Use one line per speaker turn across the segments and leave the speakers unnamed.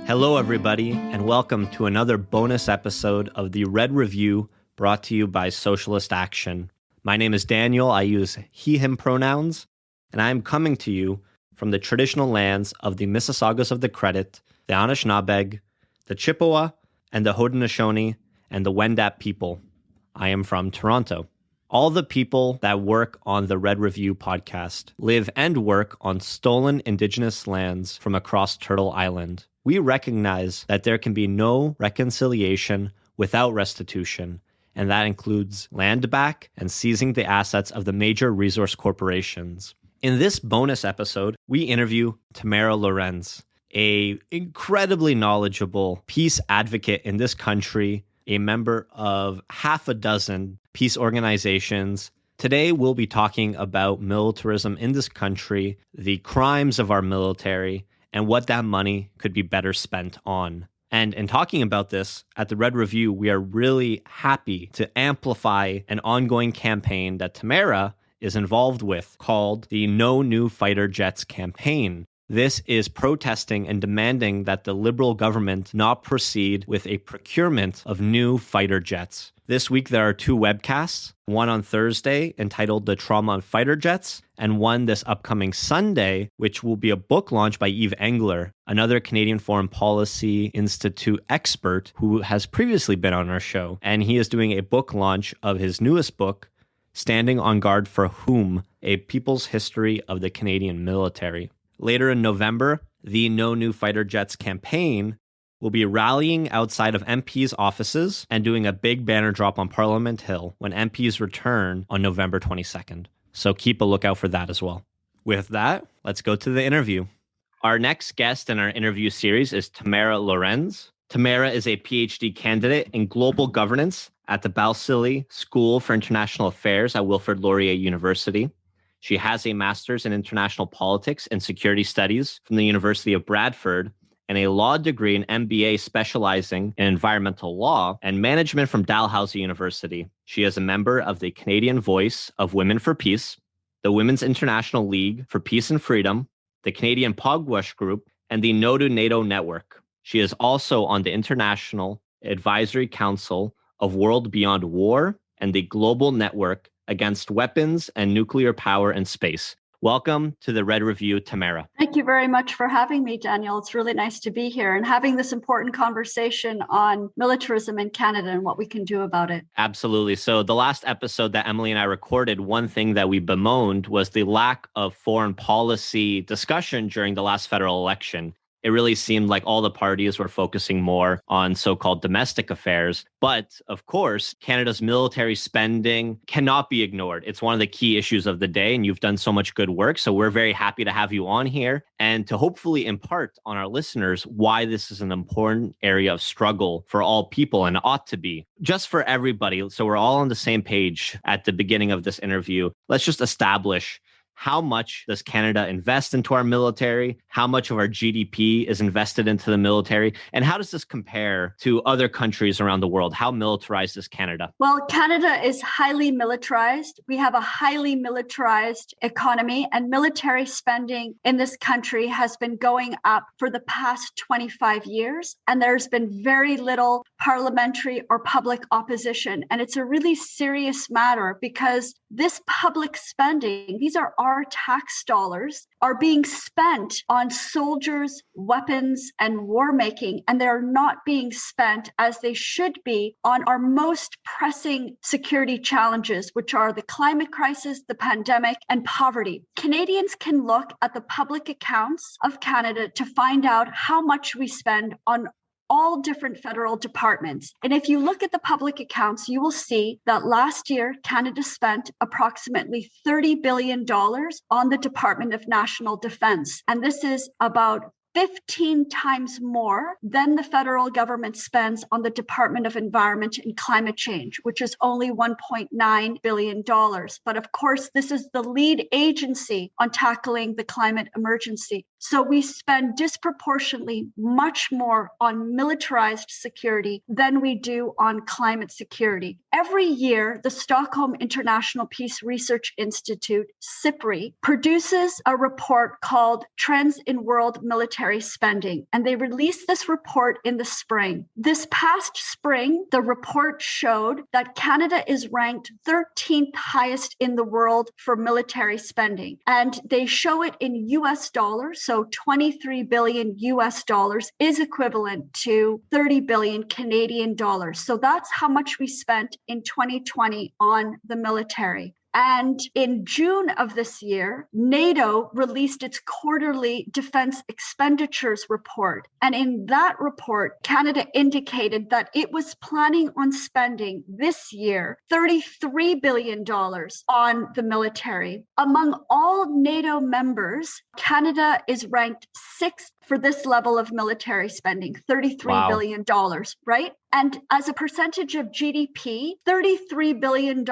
Hello, everybody, and welcome to another bonus episode of the Red Review brought to you by Socialist Action. My name is Daniel. I use he, him pronouns, and I am coming to you from the traditional lands of the Mississaugas of the Credit, the Anishinaabe, the Chippewa, and the Haudenosaunee, and the Wendat people. I am from Toronto. All the people that work on the Red Review podcast live and work on stolen Indigenous lands from across Turtle Island. We recognize that there can be no reconciliation without restitution, and that includes land back and seizing the assets of the major resource corporations. In this bonus episode, we interview Tamara Lorincz, an incredibly knowledgeable peace advocate in this country, a member of half a dozen peace organizations. Today, we'll be talking about militarism in this country, the crimes of our military, and what that money could be better spent on. And in talking about this, at the Red Review, we are really happy to amplify an ongoing campaign that Tamara is involved with called the No New Fighter Jets campaign. This is protesting and demanding that the Liberal government not proceed with a procurement of new fighter jets. This week, there are two webcasts, one on Thursday entitled The Trauma on Fighter Jets, and one this upcoming Sunday, which will be a book launch by Yves Engler, another Canadian Foreign Policy Institute expert who has previously been on our show. And he is doing a book launch of his newest book, Standing on Guard for Whom? A People's History of the Canadian Military. Later in November, the No New Fighter Jets campaign will be rallying outside of MPs' offices and doing a big banner drop on Parliament Hill when MPs return on November 22nd. So keep a lookout for that as well. With that, let's go to the interview. Our next guest in our interview series is Tamara Lorincz. Tamara is a PhD candidate in global governance at the Balsillie School for International Affairs at Wilfrid Laurier University. She has a master's in international politics and security studies from the University of Bradford and a law degree in MBA specializing in environmental law and management from Dalhousie University. She is a member of the Canadian Voice of Women for Peace, the Women's International League for Peace and Freedom, the Canadian Pugwash Group, and the No to NATO Network. She is also on the International Advisory Council of World Beyond War and the Global Network Against Weapons and Nuclear Power in Space. Welcome to the Red Review, Tamara.
Thank you very much for having me, Daniel. It's really nice to be here and having this important conversation on militarism in Canada and what we can do about it.
Absolutely. So the last episode that Emily and I recorded, one thing that we bemoaned was the lack of foreign policy discussion during the last federal election. It really seemed like all the parties were focusing more on so-called domestic affairs. But of course, Canada's military spending cannot be ignored. It's one of the key issues of the day, and you've done so much good work. So we're very happy to have you on here and to hopefully impart on our listeners why this is an important area of struggle for all people and ought to be. Just for everybody, so we're all on the same page at the beginning of this interview, let's just establish how much does Canada invest into our military? How much of our GDP is invested into the military? And how does this compare to other countries around the world? How militarized is Canada?
Well, Canada is highly militarized. We have a highly militarized economy, and military spending in this country has been going up for the past 25 years. And there's been very little parliamentary or public opposition. And it's a really serious matter because this public spending, these are our tax dollars, are being spent on soldiers, weapons, and war making, and they're not being spent as they should be on our most pressing security challenges, which are the climate crisis, the pandemic, and poverty. Canadians can look at the public accounts of Canada to find out how much we spend on all different federal departments. And if you look at the public accounts, you will see that last year, Canada spent approximately $30 billion on the Department of National Defense. And this is about 15 times more than the federal government spends on the Department of Environment and Climate Change, which is only $1.9 billion. But of course, this is the lead agency on tackling the climate emergency. So we spend disproportionately much more on militarized security than we do on climate security. Every year, the Stockholm International Peace Research Institute, SIPRI, produces a report called Trends in World Military Spending, and they released this report in the spring. This past spring, the report showed that Canada is ranked 13th highest in the world for military spending, and they show it in US dollars. So 23 billion US dollars is equivalent to 30 billion Canadian dollars. So that's how much we spent in 2020 on the military. And in June of this year, NATO released its quarterly defense expenditures report. And in that report, Canada indicated that it was planning on spending this year $33 billion on the military. Among all NATO members, Canada is ranked sixth for this level of military spending, $33 billion, right? And as a percentage of GDP, $33 billion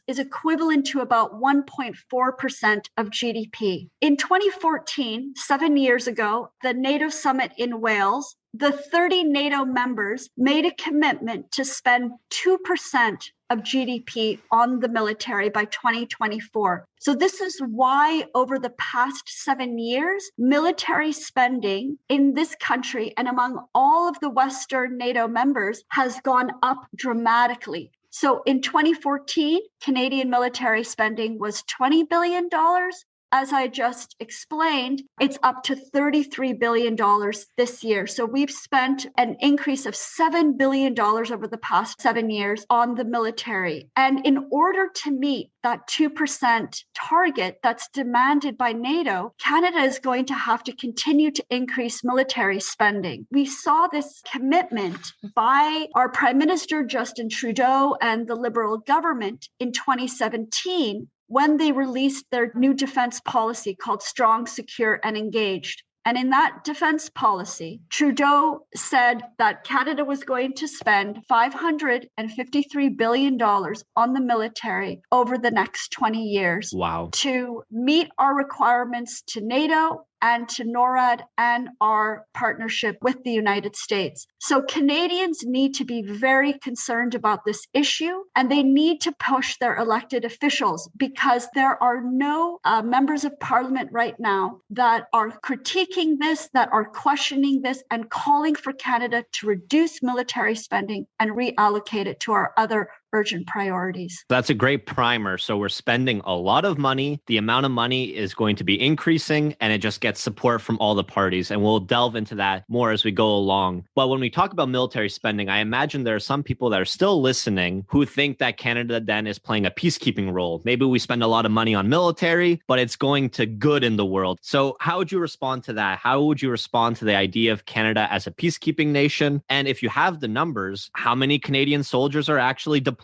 is equivalent to about 1.4% of GDP. In 2014, 7 years ago, the NATO summit in Wales, the 30 NATO members made a commitment to spend 2% of GDP on the military by 2024. So this is why over the past 7 years, military spending in this country and among all of the Western NATO members has gone up dramatically. So in 2014, Canadian military spending was $20 billion. As I just explained, it's up to $33 billion this year. So we've spent an increase of $7 billion over the past 7 years on the military. And in order to meet that 2% target that's demanded by NATO, Canada is going to have to continue to increase military spending. We saw this commitment by our Prime Minister, Justin Trudeau, and the Liberal government in 2017 when they released their new defense policy called Strong, Secure, and Engaged. And in that defense policy, Trudeau said that Canada was going to spend $553 billion on the military over the next 20 years to meet our requirements to NATO and to NORAD and our partnership with the United States. So Canadians need to be very concerned about this issue, and they need to push their elected officials because there are no members of parliament right now that are critiquing this, that are questioning this, and calling for Canada to reduce military spending and reallocate it to our other urgent priorities.
That's a great primer. So we're spending a lot of money. The amount of money is going to be increasing, and it just gets support from all the parties. And we'll delve into that more as we go along. But when we talk about military spending, I imagine there are some people that are still listening who think that Canada then is playing a peacekeeping role. Maybe we spend a lot of money on military, but it's going to good in the world. So how would you respond to that? How would you respond to the idea of Canada as a peacekeeping nation? And if you have the numbers, how many Canadian soldiers are actually deployed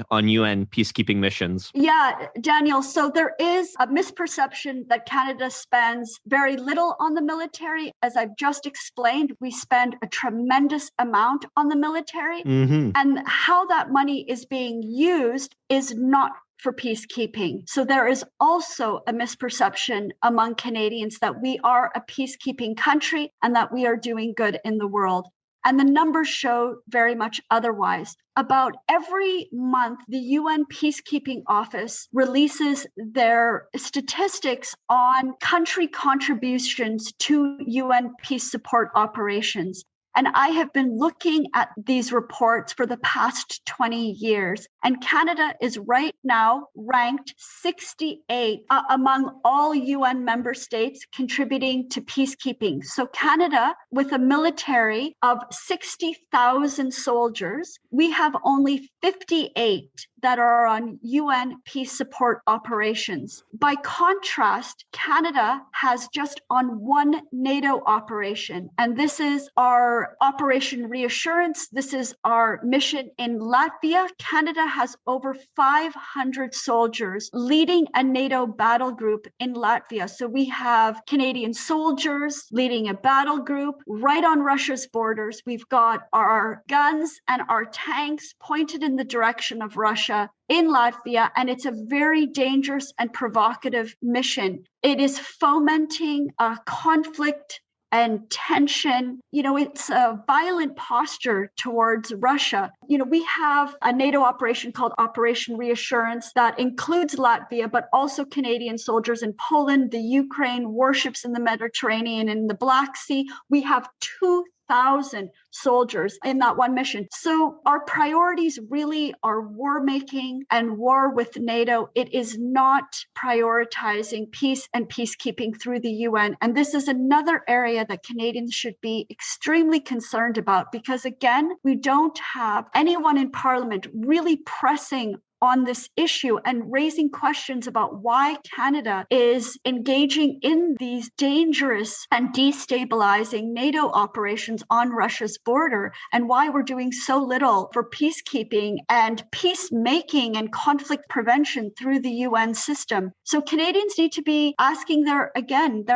on UN peacekeeping missions?
Yeah, Daniel. So there is a misperception that Canada spends very little on the military. As I've just explained, we spend a tremendous amount on the military. And how that money is being used is not for peacekeeping. So there is also a misperception among Canadians that we are a peacekeeping country and that we are doing good in the world. And the numbers show very much otherwise. About every month, the UN Peacekeeping Office releases their statistics on country contributions to UN peace support operations. And I have been looking at these reports for the past 20 years. And Canada is right now ranked 68 among all UN member states contributing to peacekeeping. So Canada, with a military of 60,000 soldiers, we have only 58 that are on UN peace support operations. By contrast, Canada has just on one NATO operation, and this is our Operation Reassurance. This is our mission in Latvia. Canada has over 500 soldiers leading a NATO battle group in Latvia. So we have Canadian soldiers leading a battle group right on Russia's borders. We've got our guns and our tanks pointed in the direction of Russia. Russia in Latvia, and it's a very dangerous and provocative mission. It is fomenting a conflict and tension. It's a violent posture towards Russia. We have a NATO operation called Operation Reassurance that includes Latvia, but also Canadian soldiers in Poland, the Ukraine, warships in the Mediterranean and the Black Sea. We have 2,000 soldiers in that one mission. So our priorities really are war making and war with NATO. It is not prioritizing peace and peacekeeping through the UN. And this is another area that Canadians should be extremely concerned about, because again, we don't have anyone in Parliament really pressing on this issue and raising questions about why Canada is engaging in these dangerous and destabilizing NATO operations on Russia's border, and why we're doing so little for peacekeeping and peacemaking and conflict prevention through the UN system. So Canadians need to be asking their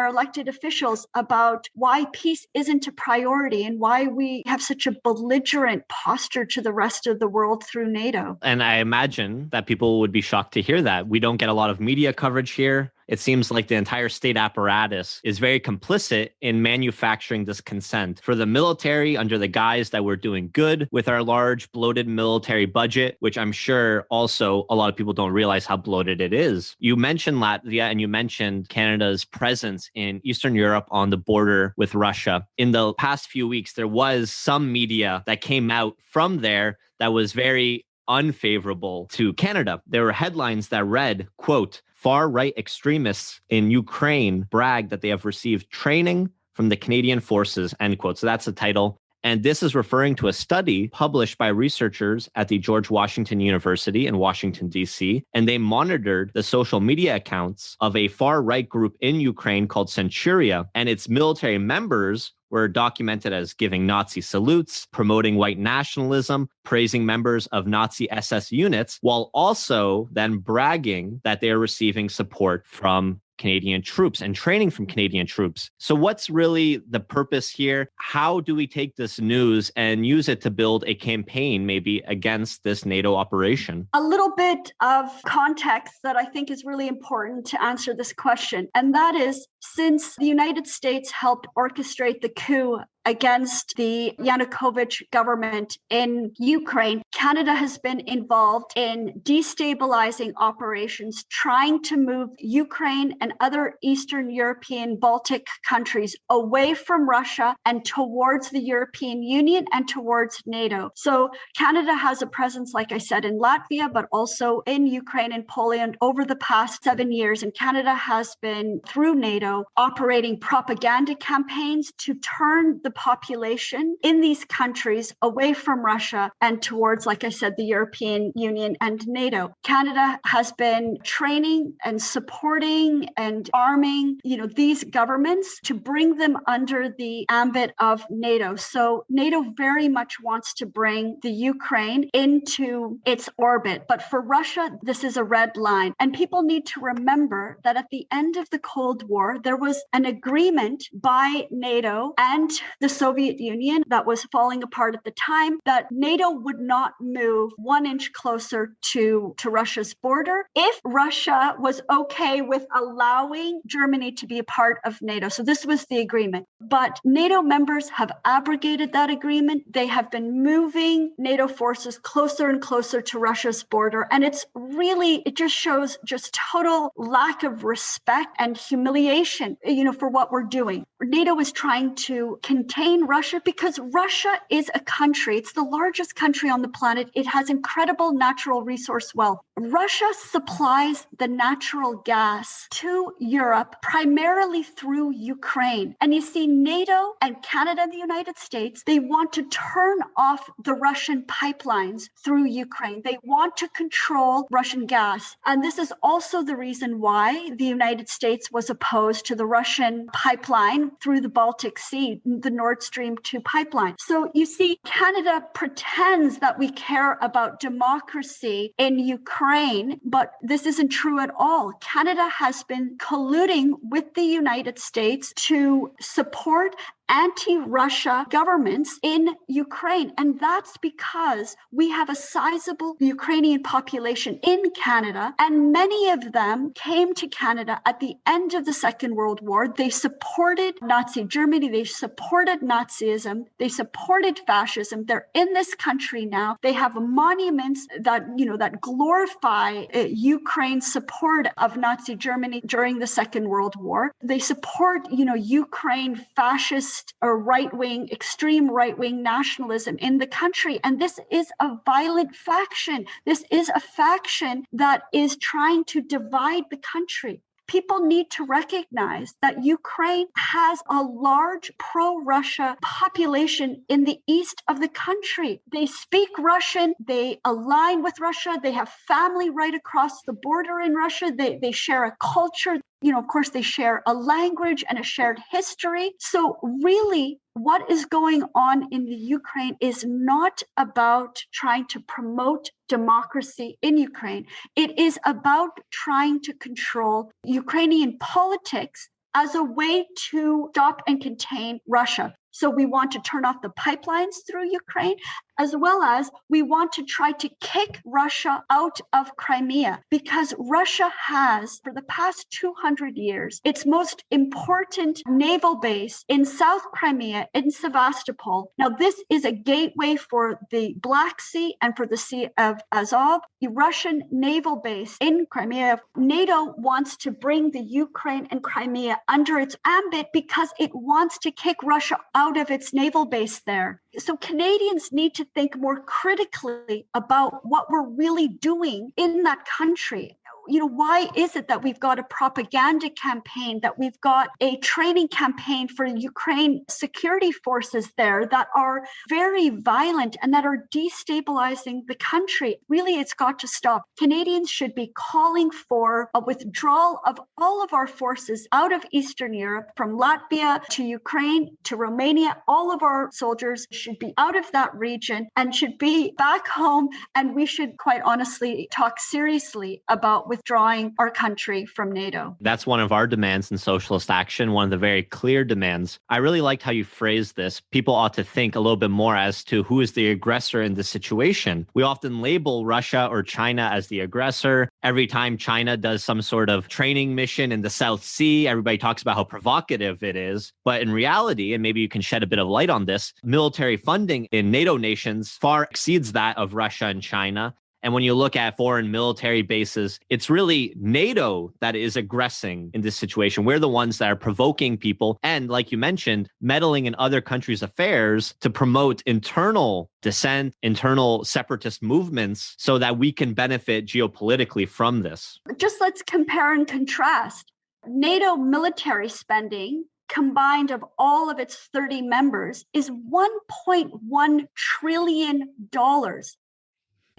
elected officials about why peace isn't a priority and why we have such a belligerent posture to the rest of the world through NATO.
And I imagine that people would be shocked to hear that. We don't get a lot of media coverage here. It seems like the entire state apparatus is very complicit in manufacturing this consent for the military under the guise that we're doing good with our large bloated military budget, which I'm sure also a lot of people don't realize how bloated it is. You mentioned Latvia and you mentioned Canada's presence in Eastern Europe on the border with Russia. In the past few weeks, there was some media that came out from there that was very unfavorable to Canada. There were headlines that read, quote, "Far-right extremists in Ukraine brag that they have received training from the Canadian forces," end quote. So that's the title. And this is referring to a study published by researchers at the George Washington University in Washington, D.C. And they monitored the social media accounts of a far-right group in Ukraine called Centuria, and its military members were documented as giving Nazi salutes, promoting white nationalism, praising members of Nazi SS units, while also then bragging that they are receiving support from Canadian troops and training from Canadian troops. So what's really the purpose here? How do we take this news and use it to build a campaign maybe against this NATO operation?
A little bit of context that I think is really important to answer this question. And that is, since the United States helped orchestrate the coup against the Yanukovych government in Ukraine, Canada has been involved in destabilizing operations, trying to move Ukraine and other Eastern European Baltic countries away from Russia and towards the European Union and towards NATO. So Canada has a presence, like I said, in Latvia, but also in Ukraine and Poland over the past 7 years. And Canada has been, through NATO, operating propaganda campaigns to turn the population in these countries away from Russia and towards, like I said, the European Union and NATO. Canada has been training and supporting and arming, these governments to bring them under the ambit of NATO. So NATO very much wants to bring the Ukraine into its orbit. But for Russia, this is a red line. And people need to remember that at the end of the Cold War, there was an agreement by NATO and the Soviet Union that was falling apart at the time that NATO would not move 1 inch closer to Russia's border if Russia was okay with allowing Germany to be a part of NATO. So this was the agreement. But NATO members have abrogated that agreement. They have been moving NATO forces closer and closer to Russia's border. And it just shows just total lack of respect and humiliation, for what we're doing. NATO is trying to contain Russia because Russia is a country. It's the largest country on the planet. It has incredible natural resource wealth. Russia supplies the natural gas to Europe primarily through Ukraine. And you see, NATO and Canada and the United States, they want to turn off the Russian pipelines through Ukraine. They want to control Russian gas. And this is also the reason why the United States was opposed to the Russian pipeline through the Baltic Sea, the Nord Stream 2 pipeline. So you see, Canada pretends that we care about democracy in Ukraine, but this isn't true at all. Canada has been colluding with the United States to support anti-Russia governments in Ukraine. And that's because we have a sizable Ukrainian population in Canada, and many of them came to Canada at the end of the Second World War. They supported Nazi Germany, they supported Nazism, they supported fascism. They're in this country now. They have monuments that, that glorify Ukraine's support of Nazi Germany during the Second World War. They support, Ukraine fascist or right-wing, extreme right-wing nationalism in the country. And this is a violent faction. This is a faction that is trying to divide the country. People need to recognize that Ukraine has a large pro-Russia population in the east of the country. They speak Russian, they align with Russia, they have family right across the border in Russia, they share a culture. Of course, they share a language and a shared history. So really, what is going on in the Ukraine is not about trying to promote democracy in Ukraine. It is about trying to control Ukrainian politics as a way to stop and contain Russia. So we want to turn off the pipelines through Ukraine, as well as we want to try to kick Russia out of Crimea, because Russia has, for the past 200 years, its most important naval base in South Crimea, in Sevastopol. Now, this is a gateway for the Black Sea and for the Sea of Azov, the Russian naval base in Crimea. NATO wants to bring the Ukraine and Crimea under its ambit because it wants to kick Russia out of its naval base there. So Canadians need to think more critically about what we're really doing in that country. Why is it that we've got a propaganda campaign, that we've got a training campaign for Ukraine security forces there that are very violent and that are destabilizing the country? Really, it's got to stop. Canadians should be calling for a withdrawal of all of our forces out of Eastern Europe, from Latvia to Ukraine to Romania. All of our soldiers should be out of that region and should be back home. And we should, quite honestly, talk seriously about withdrawing our country from NATO.
That's one of our demands in Socialist Action, one of the very clear demands. I really liked how you phrased this. People ought to think a little bit more as to who is the aggressor in this situation. We often label Russia or China as the aggressor. Every time China does some sort of training mission in the South Sea, everybody talks about how provocative it is. But in reality, and maybe you can shed a bit of light on this, military funding in NATO nations far exceeds that of Russia and China. And when you look at foreign military bases, it's really NATO that is aggressing in this situation. We're the ones that are provoking people and, like you mentioned, meddling in other countries' affairs to promote internal dissent, internal separatist movements so that we can benefit geopolitically from this.
Just let's compare and contrast. NATO military spending combined of all of its 30 members is $1.1 trillion.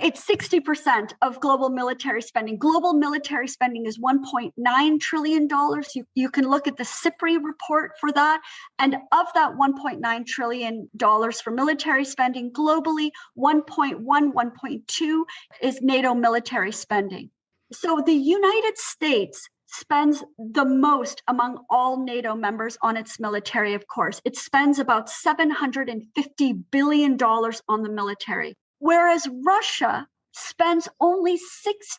It's 60% of global military spending. Global military spending is $1.9 trillion. You can look at the CIPRI report for that. And of that $1.9 trillion for military spending globally, 1.2 is NATO military spending. So the United States spends the most among all NATO members on its military, of course. It spends about $750 billion on the military. Whereas Russia spends only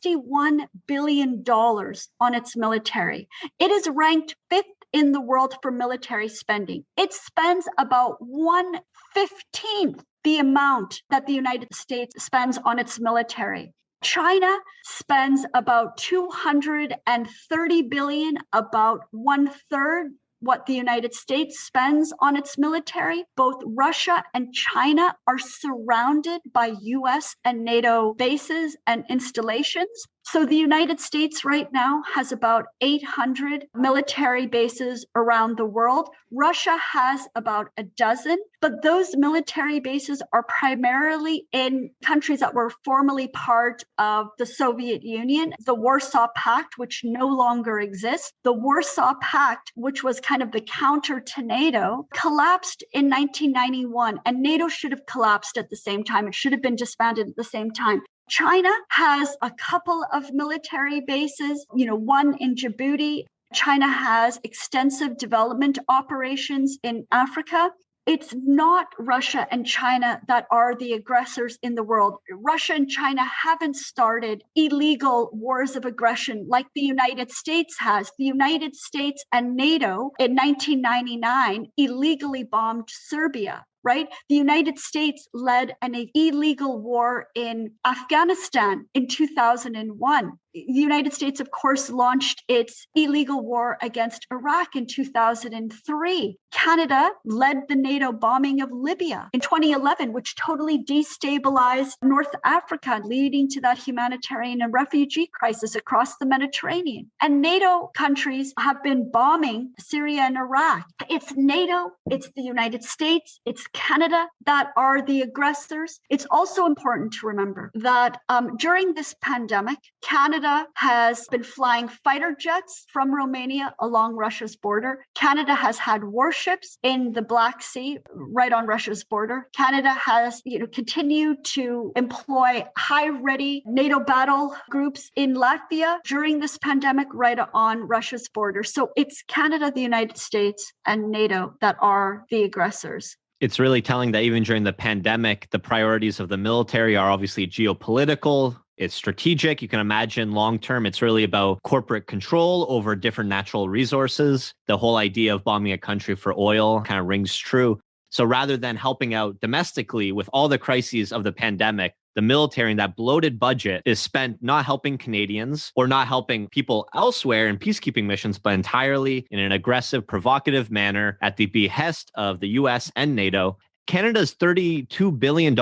$61 billion on its military. It is ranked 5th in the world for military spending. It spends about 1/15 the amount that the United States spends on its military. China spends about $230 billion, about 1/3 what the United States spends on its military. Both Russia and China are surrounded by US and NATO bases and installations. So the United States right now has about 800 military bases around the world. Russia has about a dozen, but those military bases are primarily in countries that were formerly part of the Soviet Union, the Warsaw Pact, which no longer exists. The Warsaw Pact, which was kind of the counter to NATO, collapsed in 1991, and NATO should have collapsed at the same time. It should have been disbanded at the same time. China has a couple of military bases, one in Djibouti, China has extensive development operations in Africa. It's not Russia and China that are the aggressors in the world. Russia and China haven't started illegal wars of aggression like the United States has. The United States and NATO in 1999 illegally bombed Serbia. Right? The United States led an illegal war in Afghanistan in 2001. The United States, of course, launched its illegal war against Iraq in 2003. Canada led the NATO bombing of Libya in 2011, which totally destabilized North Africa, leading to that humanitarian and refugee crisis across the Mediterranean. And NATO countries have been bombing Syria and Iraq. It's NATO, it's the United States, it's Canada that are the aggressors. It's also important to remember that during this pandemic, Canada has been flying fighter jets from Romania along Russia's border. Canada has had warships in the Black Sea right on Russia's border. Canada has continued to employ high-ready NATO battle groups in Latvia during this pandemic right on Russia's border. So it's Canada, the United States, and NATO that are the aggressors.
It's really telling that even during the pandemic, the priorities of the military are obviously geopolitical. It's strategic. You can imagine long-term, it's really about corporate control over different natural resources. The whole idea of bombing a country for oil kind of rings true. So rather than helping out domestically with all the crises of the pandemic, the military and that bloated budget is spent not helping Canadians or not helping people elsewhere in peacekeeping missions, but entirely in an aggressive, provocative manner at the behest of the US and NATO. Canada's $32 billion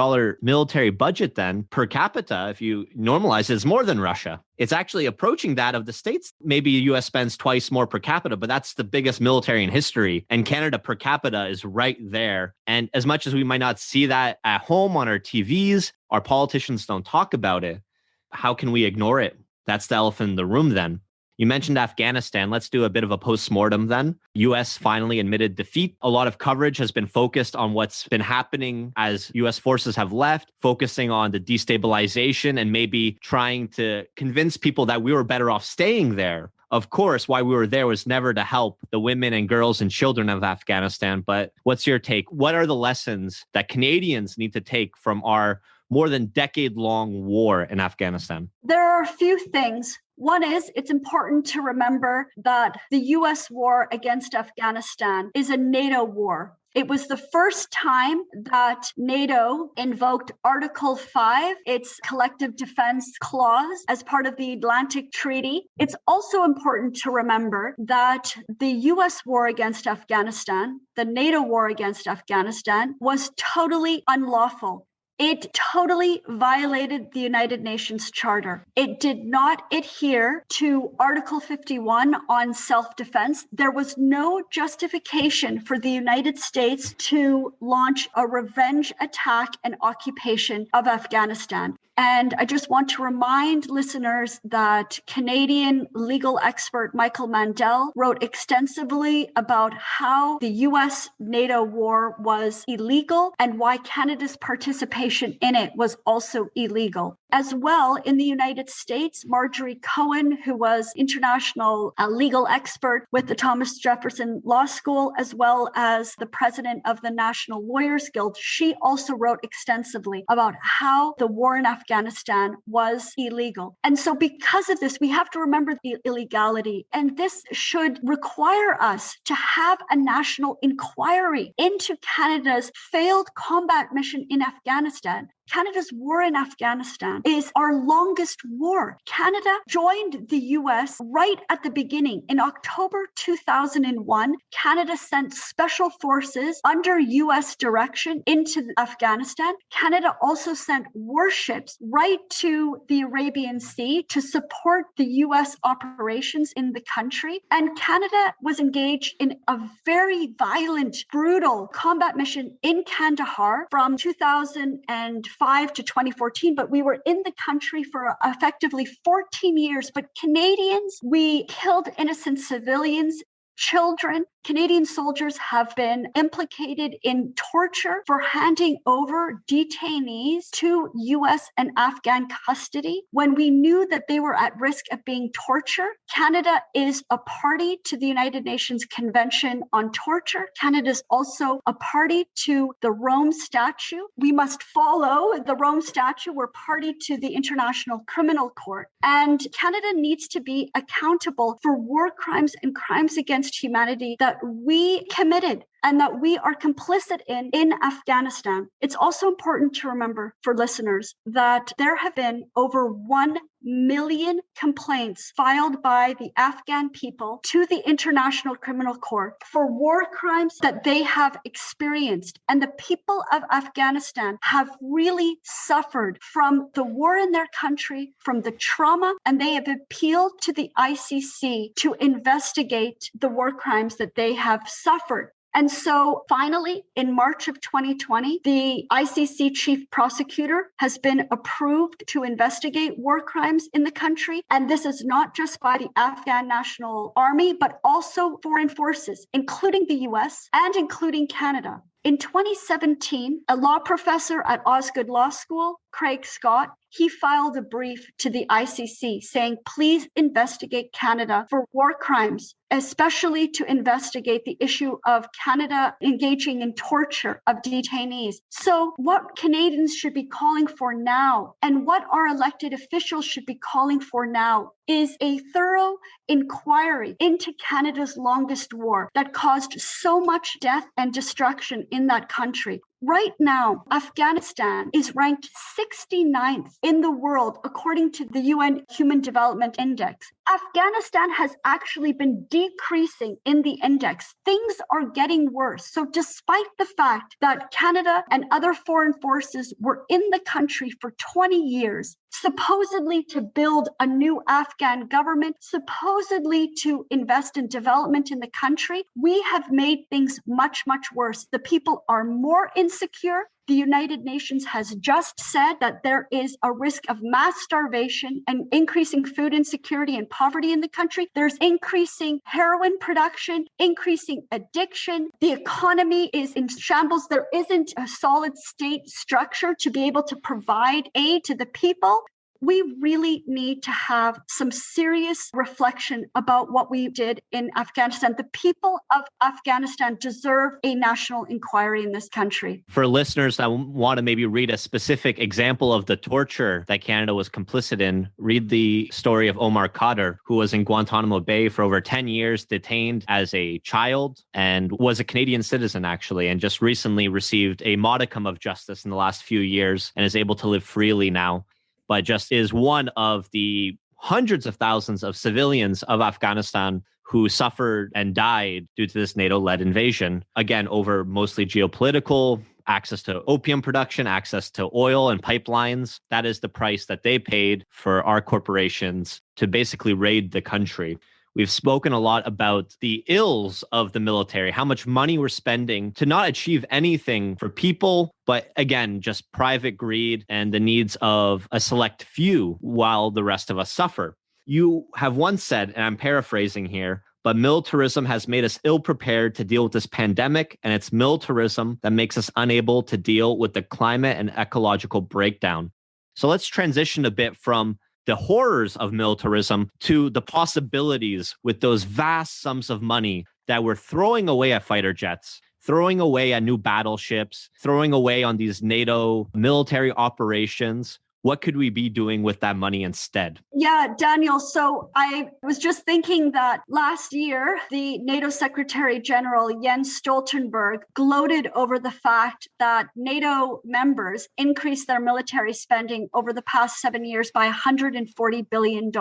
military budget then per capita, if you normalize it, is more than Russia. It's actually approaching that of the States. Maybe the US spends twice more per capita, but that's the biggest military in history. And Canada per capita is right there. And as much as we might not see that at home on our TVs, our politicians don't talk about it. How can we ignore it? That's the elephant in the room then. You mentioned Afghanistan. Let's do a bit of a post-mortem then. US finally admitted defeat. A lot of coverage has been focused on what's been happening as US forces have left, focusing on the destabilization and maybe trying to convince people that we were better off staying there. Of course, why we were there was never to help the women and girls and children of Afghanistan. But what's your take? What are the lessons that Canadians need to take from our more than decade-long war in Afghanistan?
There are a few things. One is it's important to remember that the US war against Afghanistan is a NATO war. It was the first time that NATO invoked Article 5, its collective defense clause, as part of the Atlantic Treaty. It's also important to remember that the US war against Afghanistan, the NATO war against Afghanistan, was totally unlawful. It totally violated the United Nations Charter. It did not adhere to Article 51 on self-defense. There was no justification for the United States to launch a revenge attack and occupation of Afghanistan. And I just want to remind listeners that Canadian legal expert Michael Mandel wrote extensively about how the US-NATO war was illegal and why Canada's participation in it was also illegal. As well, in the United States, Marjorie Cohen, who was international legal expert with the Thomas Jefferson Law School, as well as the president of the National Lawyers Guild, she also wrote extensively about how the war in Afghanistan was illegal. And so because of this, we have to remember the illegality. And this should require us to have a national inquiry into Canada's failed combat mission in Afghanistan. Canada's war in Afghanistan is our longest war. Canada joined the US right at the beginning. In October 2001, Canada sent special forces under US direction into Afghanistan. Canada also sent warships right to the Arabian Sea to support the US operations in the country. And Canada was engaged in a very violent, brutal combat mission in Kandahar from 2005 to 2014, but we were in the country for effectively 14 years. But Canadians, we killed innocent civilians, children, Canadian soldiers have been implicated in torture for handing over detainees to US and Afghan custody when we knew that they were at risk of being tortured. Canada is a party to the United Nations Convention on Torture. Canada is also a party to the Rome Statute. We must follow the Rome Statute. We're party to the International Criminal Court. And Canada needs to be accountable for war crimes and crimes against humanity that we committed and that we are complicit in Afghanistan. It's also important to remember for listeners that there have been over 1 million complaints filed by the Afghan people to the International Criminal Court for war crimes that they have experienced. And the people of Afghanistan have really suffered from the war in their country, from the trauma, and they have appealed to the ICC to investigate the war crimes that they have suffered. And so finally, in March of 2020, the ICC chief prosecutor has been approved to investigate war crimes in the country. And this is not just by the Afghan National Army, but also foreign forces, including the US and including Canada. In 2017, a law professor at Osgoode Law School, Craig Scott, he filed a brief to the ICC saying, please investigate Canada for war crimes, especially to investigate the issue of Canada engaging in torture of detainees. So what Canadians should be calling for now, and what our elected officials should be calling for now, is a thorough inquiry into Canada's longest war that caused so much death and destruction in that country. Right now, Afghanistan is ranked 69th in the world, according to the UN Human Development Index. Afghanistan has actually been decreasing in the index. Things are getting worse. So despite the fact that Canada and other foreign forces were in the country for 20 years, supposedly to build a new Afghan government, supposedly to invest in development in the country, we have made things much, much worse. The people are more insecure. The United Nations has just said that there is a risk of mass starvation and increasing food insecurity and poverty in the country. There's increasing heroin production, increasing addiction. The economy is in shambles. There isn't a solid state structure to be able to provide aid to the people. We really need to have some serious reflection about what we did in Afghanistan. The people of Afghanistan deserve a national inquiry in this country.
For listeners, I want to maybe read a specific example of the torture that Canada was complicit in. Read the story of Omar Khadr, who was in Guantanamo Bay for over 10 years, detained as a child, and was a Canadian citizen, actually, and just recently received a modicum of justice in the last few years and is able to live freely now, but just is one of the hundreds of thousands of civilians of Afghanistan who suffered and died due to this NATO-led invasion, again, over mostly geopolitical, access to opium production, access to oil and pipelines. That is the price that they paid for our corporations to basically raid the country. We've spoken a lot about the ills of the military, how much money we're spending to not achieve anything for people, but again, just private greed and the needs of a select few while the rest of us suffer. You have once said, and I'm paraphrasing here, but militarism has made us ill-prepared to deal with this pandemic, and it's militarism that makes us unable to deal with the climate and ecological breakdown. So let's transition a bit from the horrors of militarism to the possibilities with those vast sums of money that we're throwing away at fighter jets, throwing away at new battleships, throwing away on these NATO military operations. What could we be doing with that money instead?
Yeah, Daniel. So I was just thinking that last year, the NATO Secretary General Jens Stoltenberg gloated over the fact that NATO members increased their military spending over the past 7 years by $140 billion.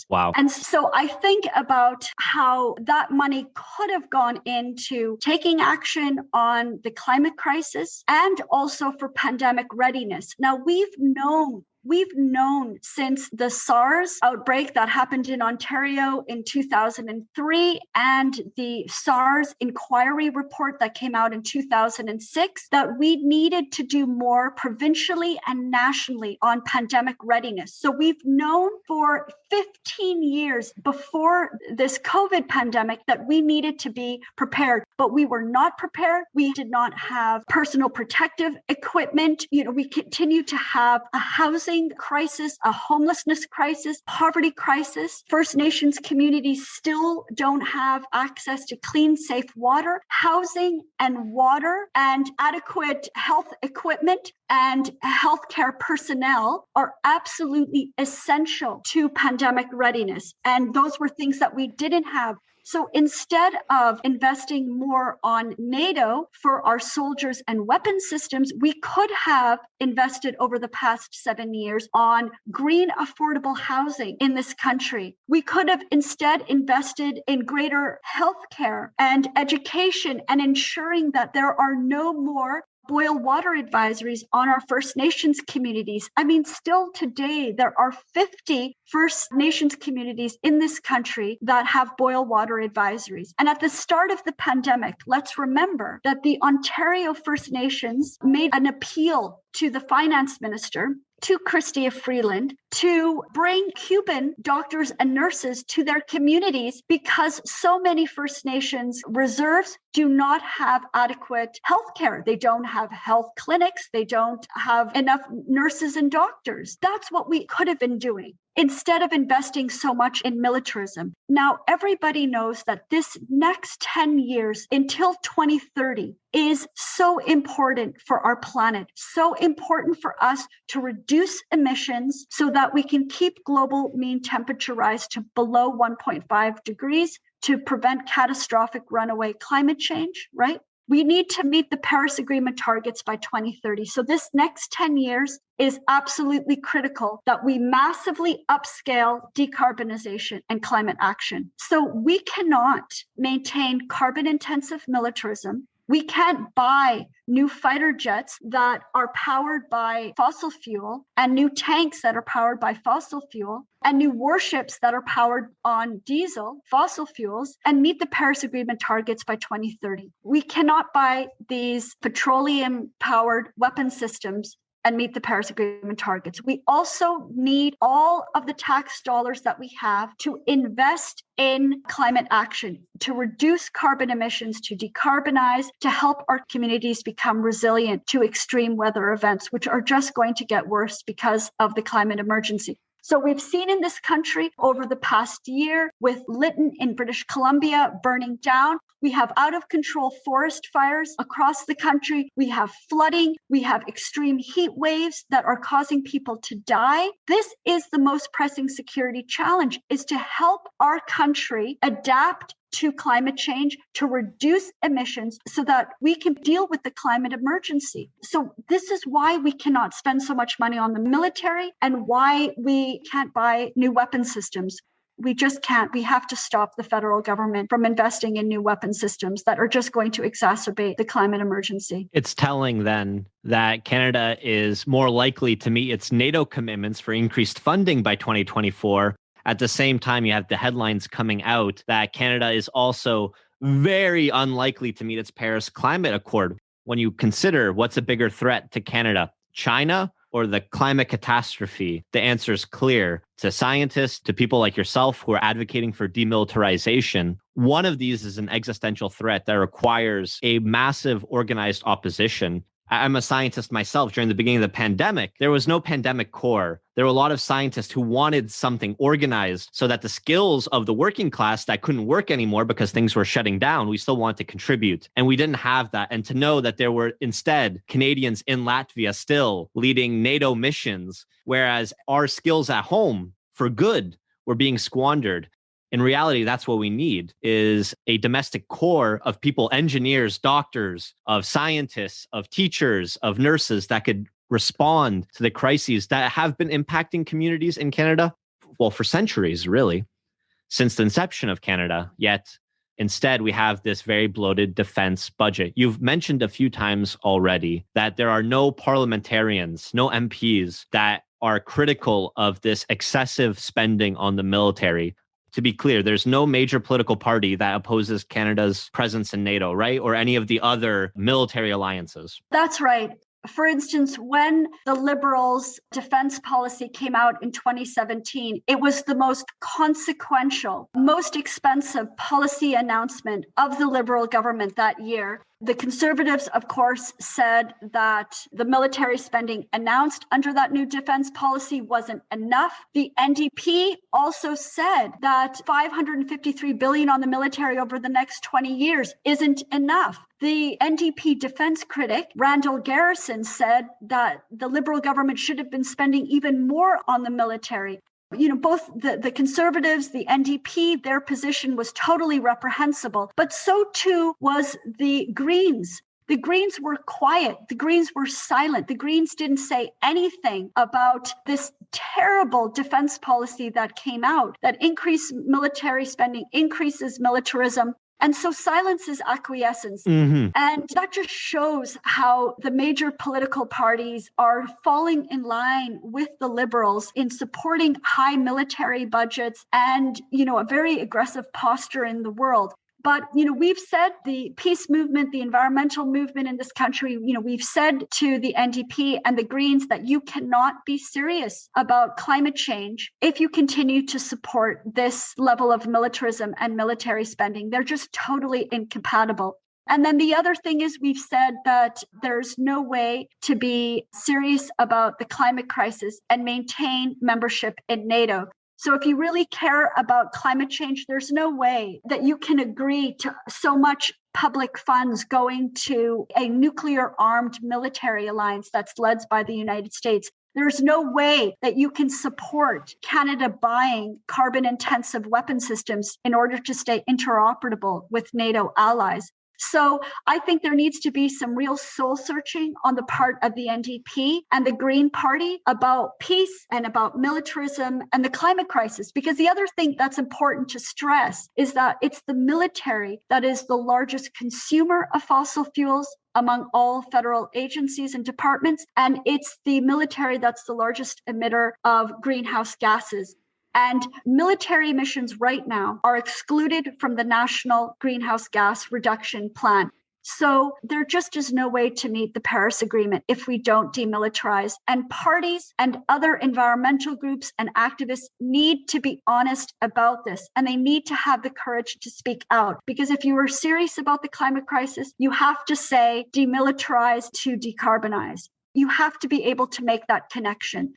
Wow.
And so I think about how that money could have gone into taking action on the climate crisis and also for pandemic readiness. Now, we've known We've known since the SARS outbreak that happened in Ontario in 2003 and the SARS inquiry report that came out in 2006 that we needed to do more provincially and nationally on pandemic readiness. So we've known for 15 years before this COVID pandemic that we needed to be prepared, but we were not prepared. We did not have personal protective equipment. We continue to have a housing crisis, a homelessness crisis, poverty crisis. First Nations communities still don't have access to clean, safe water, housing and water, and adequate health equipment and healthcare personnel are absolutely essential to pandemic readiness. And those were things that we didn't have. So instead of investing more on NATO for our soldiers and weapon systems, we could have invested over the past 7 years on green, affordable housing in this country. We could have instead invested in greater healthcare and education and ensuring that there are no more boil water advisories on our First Nations communities. I mean, still today, there are 50 First Nations communities in this country that have boil water advisories. And at the start of the pandemic, let's remember that the Ontario First Nations made an appeal to the finance minister, to Chrystia Freeland, to bring Cuban doctors and nurses to their communities because so many First Nations reserves do not have adequate health care. They don't have health clinics. They don't have enough nurses and doctors. That's what we could have been doing instead of investing so much in militarism. Now, everybody knows that this next 10 years until 2030 is so important for our planet, so important for us to reduce emissions so that we can keep global mean temperature rise to below 1.5 degrees to prevent catastrophic runaway climate change, right? We need to meet the Paris Agreement targets by 2030. So this next 10 years is absolutely critical that we massively upscale decarbonization and climate action. So we cannot maintain carbon-intensive militarism. We can't buy new fighter jets that are powered by fossil fuel and new tanks that are powered by fossil fuel and new warships that are powered on diesel, fossil fuels, and meet the Paris Agreement targets by 2030. We cannot buy these petroleum-powered weapon systems and meet the Paris Agreement targets. We also need all of the tax dollars that we have to invest in climate action, to reduce carbon emissions, to decarbonize, to help our communities become resilient to extreme weather events, which are just going to get worse because of the climate emergency. So we've seen in this country over the past year with Lytton in British Columbia burning down, we have out of control forest fires across the country. We have flooding. We have extreme heat waves that are causing people to die. This is the most pressing security challenge, is to help our country adapt to climate change, to reduce emissions so that we can deal with the climate emergency. So this is why we cannot spend so much money on the military and why we can't buy new weapon systems. We just can't. We have to stop the federal government from investing in new weapon systems that are just going to exacerbate the climate emergency.
It's telling then that Canada is more likely to meet its NATO commitments for increased funding by 2024. At the same time, you have the headlines coming out that Canada is also very unlikely to meet its Paris Climate Accord. When you consider what's a bigger threat to Canada, China or the climate catastrophe, the answer is clear. To scientists, to people like yourself who are advocating for demilitarization, one of these is an existential threat that requires a massive organized opposition. I'm a scientist myself. During the beginning of the pandemic, there was no pandemic corps. There were a lot of scientists who wanted something organized so that the skills of the working class that couldn't work anymore because things were shutting down, we still wanted to contribute. And we didn't have that. And to know that there were instead Canadians in Latvia still leading NATO missions, whereas our skills at home for good were being squandered. In reality, that's what we need, is a domestic core of people, engineers, doctors, of scientists, of teachers, of nurses that could respond to the crises that have been impacting communities in Canada, well, for centuries, really, since the inception of Canada. Yet, instead, we have this very bloated defense budget. You've mentioned a few times already that there are no parliamentarians, no MPs that are critical of this excessive spending on the military. To be clear, there's no major political party that opposes Canada's presence in NATO, right? Or any of the other military alliances.
That's right. For instance, when the Liberals' defense policy came out in 2017, it was the most consequential, most expensive policy announcement of the Liberal government that year. The Conservatives, of course, said that the military spending announced under that new defense policy wasn't enough. The NDP also said that $553 billion on the military over the next 20 years isn't enough. The NDP defense critic, Randall Garrison, said that the Liberal government should have been spending even more on the military. Both the Conservatives, the NDP, their position was totally reprehensible, but so too was the Greens. The Greens were quiet. The Greens were silent. The Greens didn't say anything about this terrible defense policy that came out that increased military spending, increases militarism. And so silence is acquiescence. And that just shows how the major political parties are falling in line with the Liberals in supporting high military budgets and, a very aggressive posture in the world. But, we've said the peace movement, the environmental movement in this country, we've said to the NDP and the Greens that you cannot be serious about climate change if you continue to support this level of militarism and military spending. They're just totally incompatible. And then the other thing is we've said that there's no way to be serious about the climate crisis and maintain membership in NATO. So if you really care about climate change, there's no way that you can agree to so much public funds going to a nuclear-armed military alliance that's led by the United States. There's no way that you can support Canada buying carbon-intensive weapon systems in order to stay interoperable with NATO allies. So I think there needs to be some real soul searching on the part of the NDP and the Green Party about peace and about militarism and the climate crisis. Because the other thing that's important to stress is that it's the military that is the largest consumer of fossil fuels among all federal agencies and departments. And it's the military that's the largest emitter of greenhouse gases. And military emissions right now are excluded from the National Greenhouse Gas Reduction Plan. So there just is no way to meet the Paris Agreement if we don't demilitarize. And parties and other environmental groups and activists need to be honest about this. And they need to have the courage to speak out. Because if you are serious about the climate crisis, you have to say demilitarize to decarbonize. You have to be able to make that connection.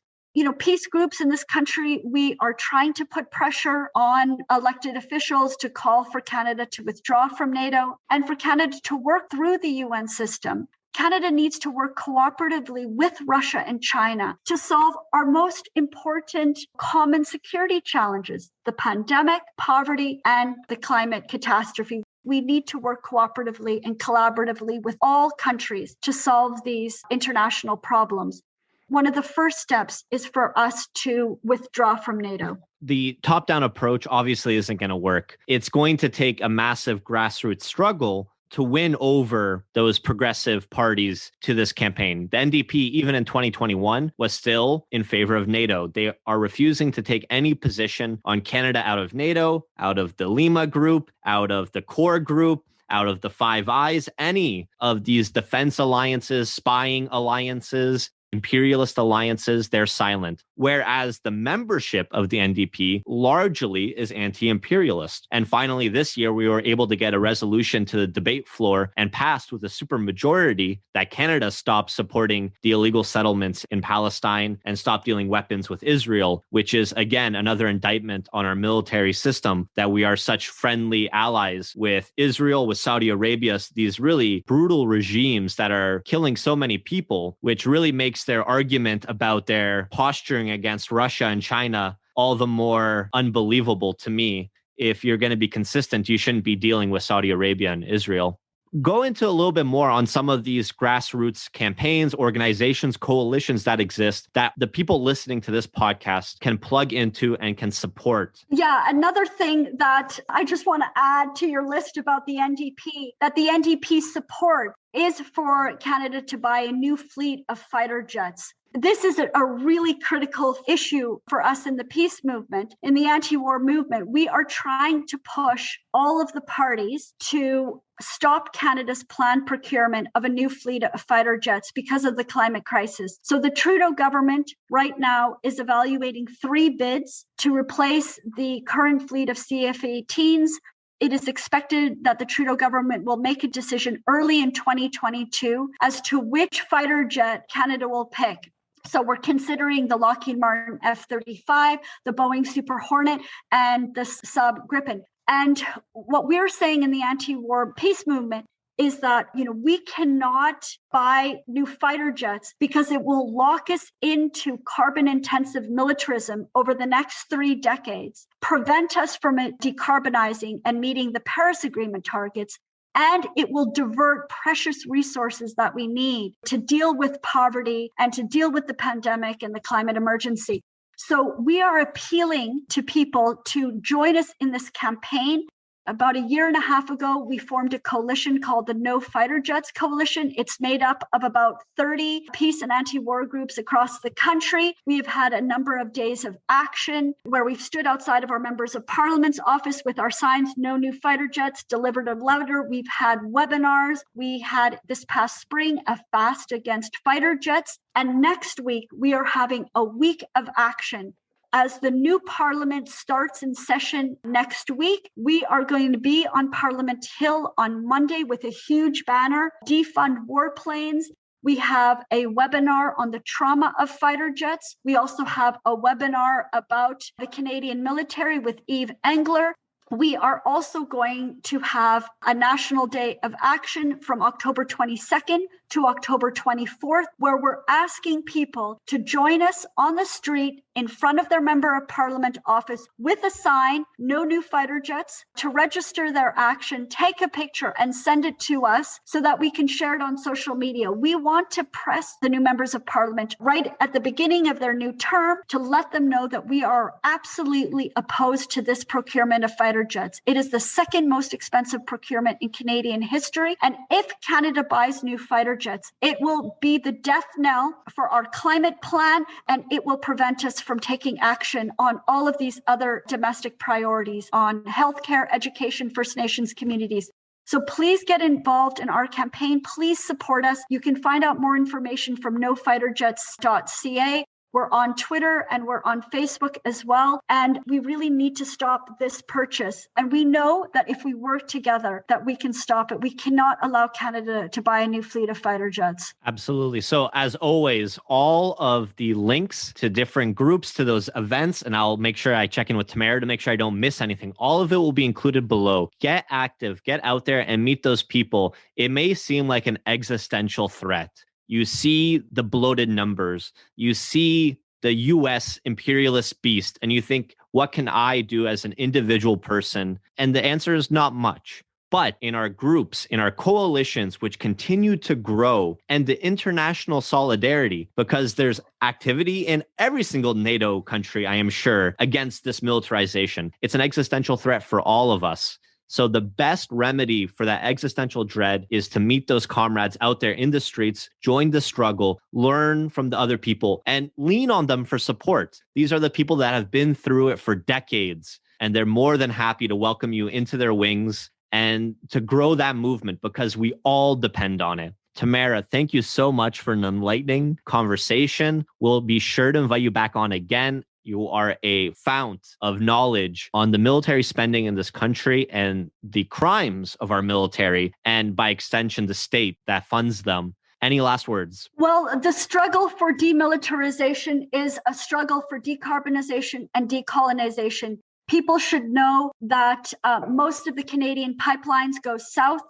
Peace groups in this country, we are trying to put pressure on elected officials to call for Canada to withdraw from NATO and for Canada to work through the UN system. Canada needs to work cooperatively with Russia and China to solve our most important common security challenges, the pandemic, poverty, and the climate catastrophe. We need to work cooperatively and collaboratively with all countries to solve these international problems. One of the first steps is for us to withdraw from NATO.
The top-down approach obviously isn't going to work. It's going to take a massive grassroots struggle to win over those progressive parties to this campaign. The NDP, even in 2021, was still in favor of NATO. They are refusing to take any position on Canada out of NATO, out of the Lima group, out of the core group, out of the Five Eyes, any of these defense alliances, spying alliances, imperialist alliances, they're silent. Whereas the membership of the NDP largely is anti-imperialist. And finally, this year, we were able to get a resolution to the debate floor and passed with a supermajority that Canada stop supporting the illegal settlements in Palestine and stop dealing weapons with Israel, which is, again, another indictment on our military system that we are such friendly allies with Israel, with Saudi Arabia, these really brutal regimes that are killing so many people, which really makes their argument about their posturing against Russia and China all the more unbelievable to me. If you're going to be consistent, you shouldn't be dealing with Saudi Arabia and Israel. Go into a little bit more on some of these grassroots campaigns, organizations, coalitions that exist that the people listening to this podcast can plug into and can support.
Yeah, another thing that I just want to add to your list about the NDP, that the NDP support is for Canada to buy a new fleet of fighter jets. This is a really critical issue for us in the peace movement, in the anti-war movement. We are trying to push all of the parties to stop Canada's planned procurement of a new fleet of fighter jets because of the climate crisis. So the Trudeau government right now is evaluating 3 bids to replace the current fleet of CF-18s. It is expected that the Trudeau government will make a decision early in 2022 as to which fighter jet Canada will pick. So we're considering the Lockheed Martin F-35, the Boeing Super Hornet, and the Sub Gripen. And what we're saying in the anti-war peace movement is that, we cannot buy new fighter jets because it will lock us into carbon-intensive militarism over the next 3 decades, prevent us from decarbonizing and meeting the Paris Agreement targets, and it will divert precious resources that we need to deal with poverty and to deal with the pandemic and the climate emergency. So we are appealing to people to join us in this campaign. About a year and a half ago, we formed a coalition called the No Fighter Jets Coalition. It's made up of about 30 peace and anti-war groups across the country. We have had a number of days of action where we've stood outside of our members of parliament's office with our signs, No New Fighter Jets, delivered a letter. We've had webinars. We had this past spring a fast against fighter jets. And next week, we are having a week of action. As the new parliament starts in session next week, we are going to be on Parliament Hill on Monday with a huge banner, Defund Warplanes. We have a webinar on the trauma of fighter jets. We also have a webinar about the Canadian military with Eve Engler. We are also going to have a National Day of Action from October 22nd to October 24th, where we're asking people to join us on the street in front of their member of parliament office with a sign, No New Fighter Jets, to register their action, take a picture and send it to us so that we can share it on social media. We want to press the new members of parliament right at the beginning of their new term to let them know that we are absolutely opposed to this procurement of fighter jets. It is the second most expensive procurement in Canadian history. And if Canada buys new fighter jets, it will be the death knell for our climate plan, and it will prevent us from taking action on all of these other domestic priorities on healthcare, education, First Nations communities. So please get involved in our campaign. Please support us. You can find out more information from nofighterjets.ca. We're on Twitter and we're on Facebook as well. And we really need to stop this purchase. And we know that if we work together, that we can stop it. We cannot allow Canada to buy a new fleet of fighter jets.
Absolutely. So as always, all of the links to different groups, to those events, and I'll make sure I check in with Tamara to make sure I don't miss anything. All of it will be included below. Get active, get out there and meet those people. It may seem like an existential threat. You see the bloated numbers, you see the US imperialist beast, and you think, what can I do as an individual person? And the answer is not much. But in our groups, in our coalitions, which continue to grow, and the international solidarity, because there's activity in every single NATO country, I am sure, against this militarization. It's an existential threat for all of us. So the best remedy for that existential dread is to meet those comrades out there in the streets, join the struggle, learn from the other people, and lean on them for support. These are the people that have been through it for decades, and they're more than happy to welcome you into their wings and to grow that movement because we all depend on it. Tamara, thank you so much for an enlightening conversation. We'll be sure to invite you back on again. You are a fount of knowledge on the military spending in this country and the crimes of our military, and by extension, the state that funds them. Any last words?
Well, the struggle for demilitarization is a struggle for decarbonization and decolonization. People should know that most of the Canadian pipelines go south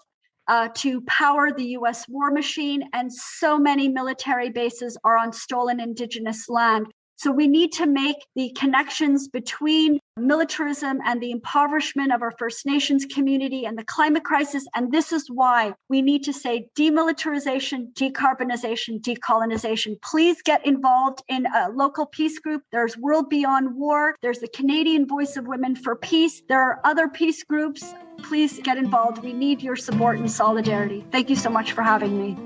to power the US war machine, and so many military bases are on stolen Indigenous land. So we need to make the connections between militarism and the impoverishment of our First Nations community and the climate crisis. And this is why we need to say demilitarization, decarbonization, decolonization. Please get involved in a local peace group. There's World Beyond War. There's the Canadian Voice of Women for Peace. There are other peace groups. Please get involved. We need your support and solidarity. Thank you so much for having me.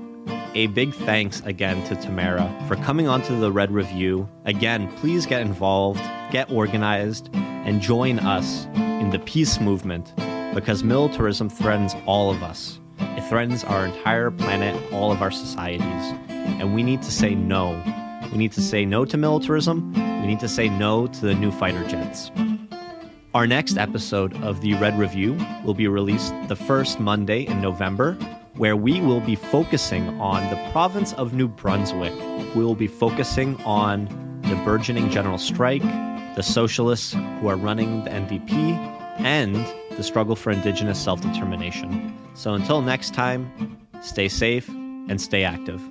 A big thanks again to Tamara for coming onto the Red Review. Again, please get involved, get organized, and join us in the peace movement, because militarism threatens all of us. It threatens our entire planet, all of our societies, and we need to say no. We need to say no to militarism. We need to say no to the new fighter jets. Our next episode of the Red Review will be released the first Monday in November, where we will be focusing on the province of New Brunswick. We will be focusing on the burgeoning general strike, the socialists who are running the NDP, and the struggle for Indigenous self-determination. So until next time, stay safe and stay active.